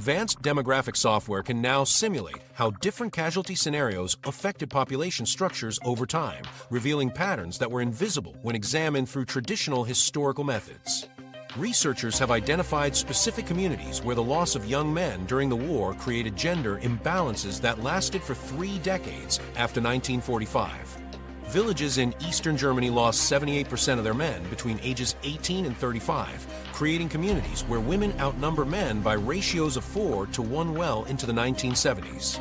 Advanced demographic software can now simulate how different casualty scenarios affected population structures over time, revealing patterns that were invisible when examined through traditional historical methods. Researchers have identified specific communities where the loss of young men during the war created gender imbalances that lasted for 3 decades after 1945. Villages in eastern Germany lost 78% of their men between ages 18 and 35, creating communities where women outnumber men by ratios of 4 to 1 well into the 1970s.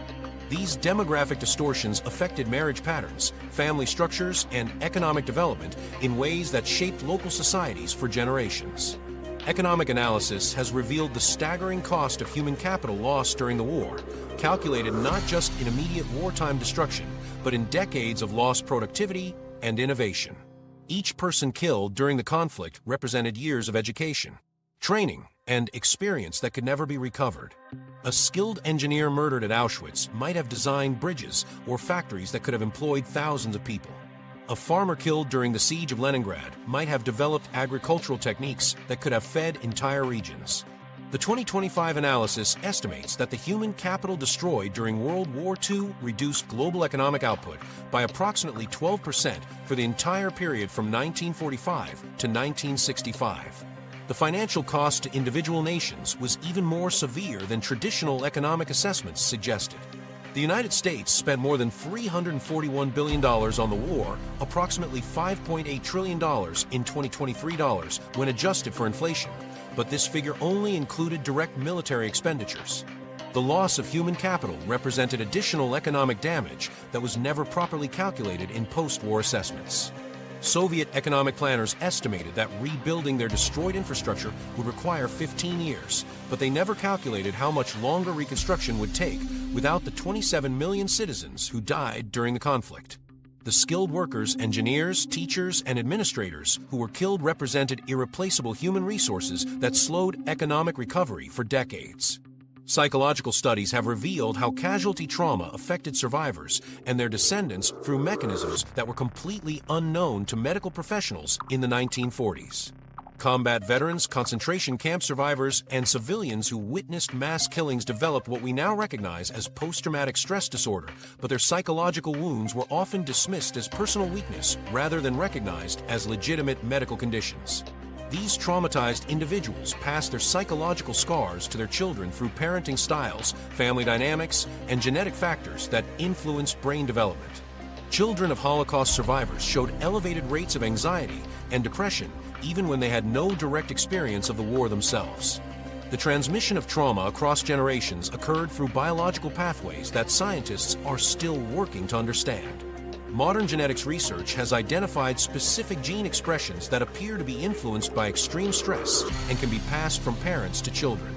These demographic distortions affected marriage patterns, family structures, and economic development in ways that shaped local societies for generations. Economic analysis has revealed the staggering cost of human capital lost during the war, calculated not just in immediate wartime destruction, but in decades of lost productivity and innovation. Each person killed during the conflict represented years of education, training, and experience that could never be recovered. A skilled engineer murdered at Auschwitz might have designed bridges or factories that could have employed thousands of people. A farmer killed during the siege of Leningrad might have developed agricultural techniques that could have fed entire regions. The 2025 analysis estimates that the human capital destroyed during World War II reduced global economic output by approximately 12% for the entire period from 1945 to 1965. The financial cost to individual nations was even more severe than traditional economic assessments suggested. The United States spent more than $341 billion on the war, approximately $5.8 trillion in 2023 dollars when adjusted for inflation, but this figure only included direct military expenditures. The loss of human capital represented additional economic damage that was never properly calculated in post-war assessments. Soviet economic planners estimated that rebuilding their destroyed infrastructure would require 15 years, but they never calculated how much longer reconstruction would take without the 27 million citizens who died during the conflict. The skilled workers, engineers, teachers, and administrators who were killed represented irreplaceable human resources that slowed economic recovery for decades. Psychological studies have revealed how casualty trauma affected survivors and their descendants through mechanisms that were completely unknown to medical professionals in the 1940s. Combat veterans, concentration camp survivors, and civilians who witnessed mass killings developed what we now recognize as post-traumatic stress disorder, but their psychological wounds were often dismissed as personal weakness rather than recognized as legitimate medical conditions. These traumatized individuals pass their psychological scars to their children through parenting styles, family dynamics, and genetic factors that influence brain development. Children of Holocaust survivors showed elevated rates of anxiety and depression even when they had no direct experience of the war themselves. The transmission of trauma across generations occurred through biological pathways that scientists are still working to understand. Modern genetics research has identified specific gene expressions that appear to be influenced by extreme stress and can be passed from parents to children.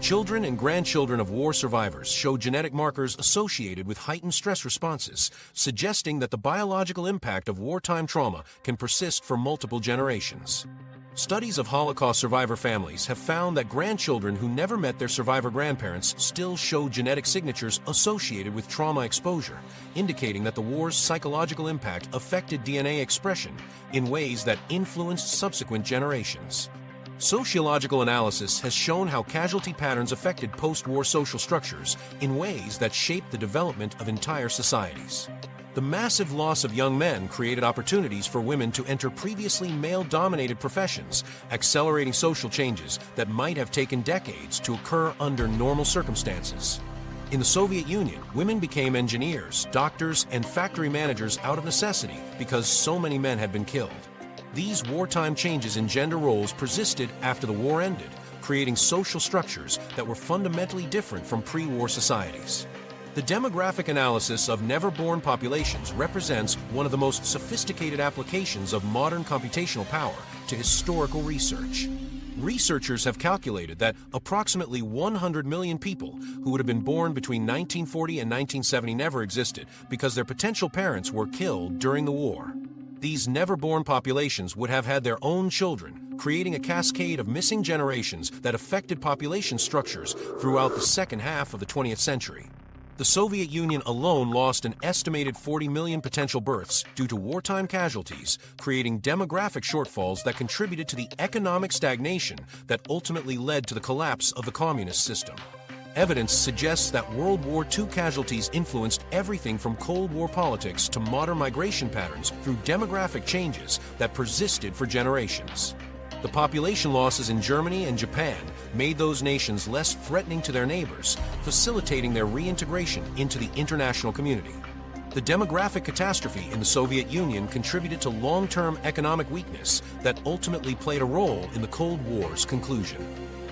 Children and grandchildren of war survivors show genetic markers associated with heightened stress responses, suggesting that the biological impact of wartime trauma can persist for multiple generations. Studies of Holocaust survivor families have found that grandchildren who never met their survivor grandparents still show genetic signatures associated with trauma exposure, indicating that the war's psychological impact affected DNA expression in ways that influenced subsequent generations. Sociological analysis has shown how casualty patterns affected post-war social structures in ways that shaped the development of entire societies. The massive loss of young men created opportunities for women to enter previously male-dominated professions, accelerating social changes that might have taken decades to occur under normal circumstances. In the Soviet Union, women became engineers, doctors, and factory managers out of necessity because so many men had been killed. These wartime changes in gender roles persisted after the war ended, creating social structures that were fundamentally different from pre-war societies. The demographic analysis of never-born populations represents one of the most sophisticated applications of modern computational power to historical research. Researchers have calculated that approximately 100 million people who would have been born between 1940 and 1970 never existed because their potential parents were killed during the war. These never-born populations would have had their own children, creating a cascade of missing generations that affected population structures throughout the second half of the 20th century. The Soviet Union alone lost an estimated 40 million potential births due to wartime casualties, creating demographic shortfalls that contributed to the economic stagnation that ultimately led to the collapse of the communist system. Evidence suggests that World War II casualties influenced everything from Cold War politics to modern migration patterns through demographic changes that persisted for generations. The population losses in Germany and Japan made those nations less threatening to their neighbors, facilitating their reintegration into the international community. The demographic catastrophe in the Soviet Union contributed to long-term economic weakness that ultimately played a role in the Cold War's conclusion.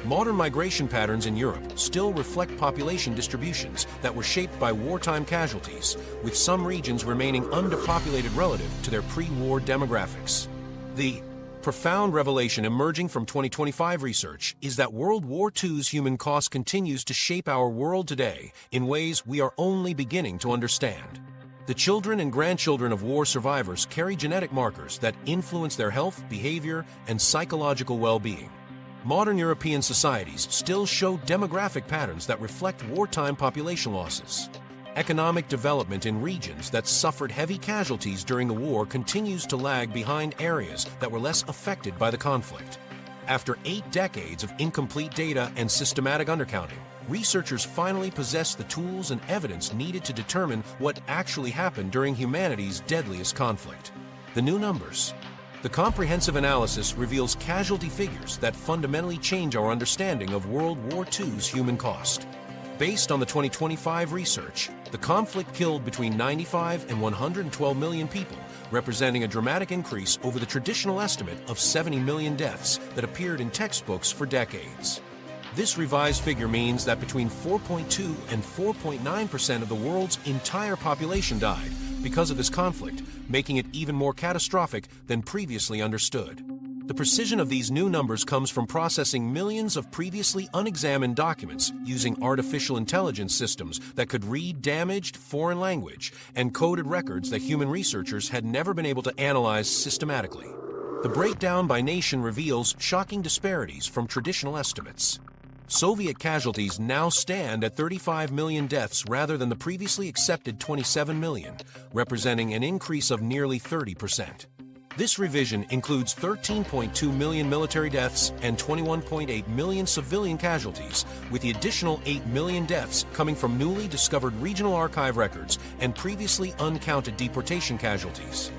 Modern migration patterns in Europe still reflect population distributions that were shaped by wartime casualties, with some regions remaining underpopulated relative to their pre-war demographics. The profound revelation emerging from 2025 research is that World War II's human cost continues to shape our world today in ways we are only beginning to understand. The children and grandchildren of war survivors carry genetic markers that influence their health, behavior, and psychological well-being. Modern European societies still show demographic patterns that reflect wartime population losses. Economic development in regions that suffered heavy casualties during the war continues to lag behind areas that were less affected by the conflict. After 8 decades of incomplete data and systematic undercounting, researchers finally possess the tools and evidence needed to determine what actually happened during humanity's deadliest conflict. The new numbers. The comprehensive analysis reveals casualty figures that fundamentally change our understanding of World War II's human cost. Based on the 2025 research, the conflict killed between 95 and 112 million people, representing a dramatic increase over the traditional estimate of 70 million deaths that appeared in textbooks for decades. This revised figure means that between 4.2 and 4.9% of the world's entire population died because of this conflict, making it even more catastrophic than previously understood. The precision of these new numbers comes from processing millions of previously unexamined documents using artificial intelligence systems that could read damaged foreign language and coded records that human researchers had never been able to analyze systematically. The breakdown by nation reveals shocking disparities from traditional estimates. Soviet casualties now stand at 35 million deaths rather than the previously accepted 27 million, representing an increase of nearly 30%. This revision includes 13.2 million military deaths and 21.8 million civilian casualties, with the additional 8 million deaths coming from newly discovered regional archive records and previously uncounted deportation casualties.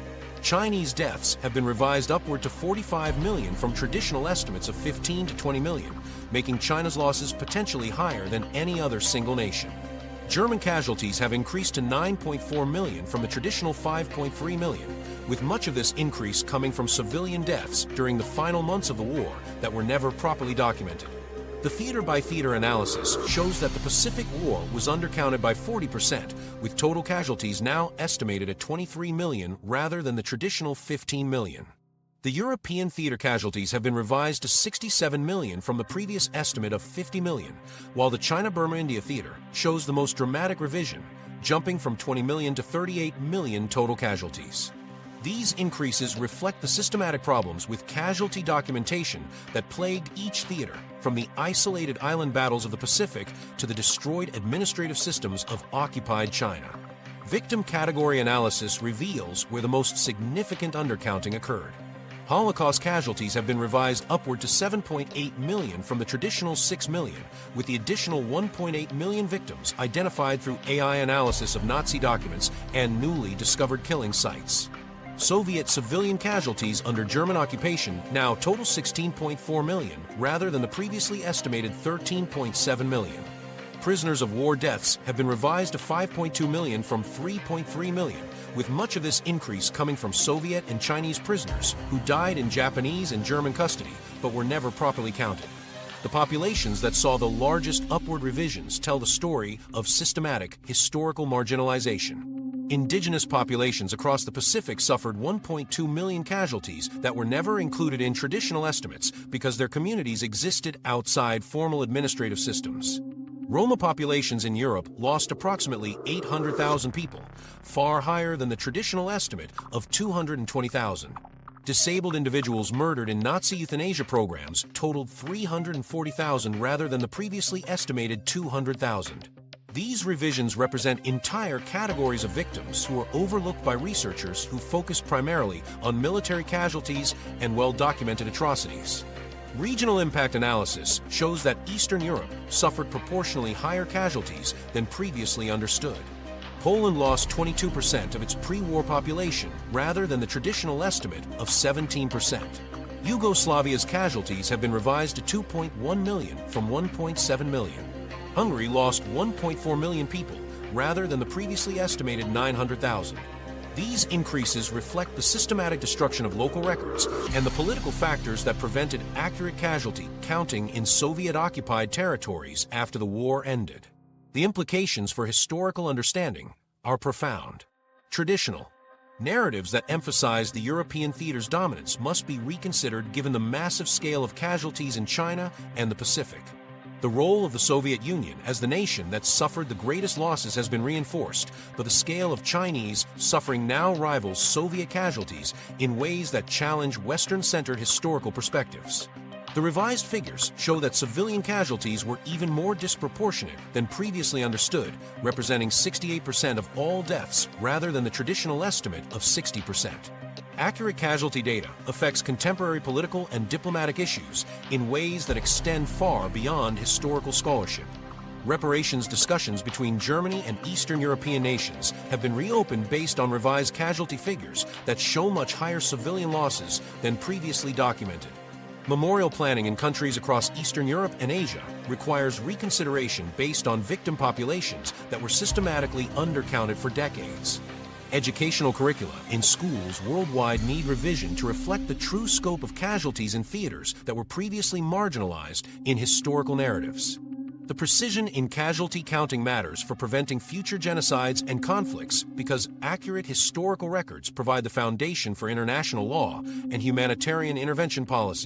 Chinese deaths have been revised upward to 45 million from traditional estimates of 15 to 20 million, making China's losses potentially higher than any other single nation. German casualties have increased to 9.4 million from the traditional 5.3 million, with much of this increase coming from civilian deaths during the final months of the war that were never properly documented. The theater-by-theater analysis shows that the Pacific War was undercounted by 40%, with total casualties now estimated at 23 million rather than the traditional 15 million. The European theater casualties have been revised to 67 million from the previous estimate of 50 million, while the China-Burma-India theater shows the most dramatic revision, jumping from 20 million to 38 million total casualties. These increases reflect the systematic problems with casualty documentation that plagued each theater, from the isolated island battles of the Pacific to the destroyed administrative systems of occupied China. Victim category analysis reveals where the most significant undercounting occurred. Holocaust casualties have been revised upward to 7.8 million from the traditional 6 million, with the additional 1.8 million victims identified through AI analysis of Nazi documents and newly discovered killing sites. Soviet civilian casualties under German occupation now total 16.4 million, rather than the previously estimated 13.7 million. Prisoners of war deaths have been revised to 5.2 million from 3.3 million, with much of this increase coming from Soviet and Chinese prisoners who died in Japanese and German custody but were never properly counted. The populations that saw the largest upward revisions tell the story of systematic historical marginalization. Indigenous populations across the Pacific suffered 1.2 million casualties that were never included in traditional estimates because their communities existed outside formal administrative systems. Roma populations in Europe lost approximately 800,000 people, far higher than the traditional estimate of 220,000. Disabled individuals murdered in Nazi euthanasia programs totaled 340,000 rather than the previously estimated 200,000. These revisions represent entire categories of victims who are overlooked by researchers who focus primarily on military casualties and well-documented atrocities. Regional impact analysis shows that Eastern Europe suffered proportionally higher casualties than previously understood. Poland lost 22% of its pre-war population rather than the traditional estimate of 17%. Yugoslavia's casualties have been revised to 2.1 million from 1.7 million. Hungary lost 1.4 million people rather than the previously estimated 900,000. These increases reflect the systematic destruction of local records and the political factors that prevented accurate casualty counting in Soviet-occupied territories after the war ended. The implications for historical understanding are profound. Traditional narratives that emphasize the European theater's dominance must be reconsidered given the massive scale of casualties in China and the Pacific. The role of the Soviet Union as the nation that suffered the greatest losses has been reinforced, but the scale of Chinese suffering now rivals Soviet casualties in ways that challenge Western-centered historical perspectives. The revised figures show that civilian casualties were even more disproportionate than previously understood, representing 68% of all deaths rather than the traditional estimate of 60%. Accurate casualty data affects contemporary political and diplomatic issues in ways that extend far beyond historical scholarship. Reparations discussions between Germany and Eastern European nations have been reopened based on revised casualty figures that show much higher civilian losses than previously documented. Memorial planning in countries across Eastern Europe and Asia requires reconsideration based on victim populations that were systematically undercounted for decades. Educational curricula in schools worldwide need revision to reflect the true scope of casualties in theaters that were previously marginalized in historical narratives. The precision in casualty counting matters for preventing future genocides and conflicts because accurate historical records provide the foundation for international law and humanitarian intervention policy.